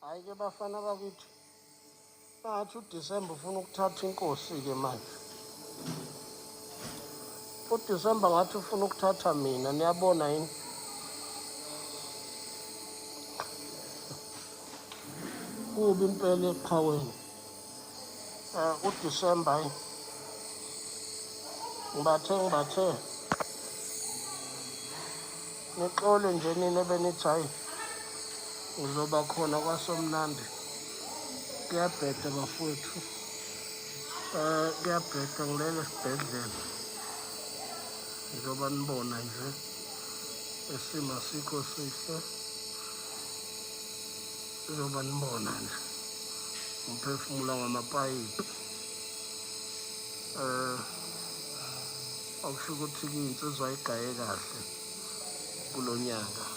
Hhayi-ke bafana bakithi, ngathi uDisemba ufuna ukuthatha inkosi-ke manje. uDisemba ngathi ufuna ukuthatha mina, niyabona yini? Kubi impela eqhaweni. uDisemba hayi, ngibathe. Nixole nje nina ebenithi hhayi uzoba khona kwaSomnandi. Kuyabheda bafowethu. Kuyabheda ngilele esibhedlela. Njengoba nibona nje isimo asikho sihle. Njengoba nibona nje ngiphefumula ngamapayipi. Akusho ukuthi-ke iy'nsizwa ayigaye kahle kulo nyaka.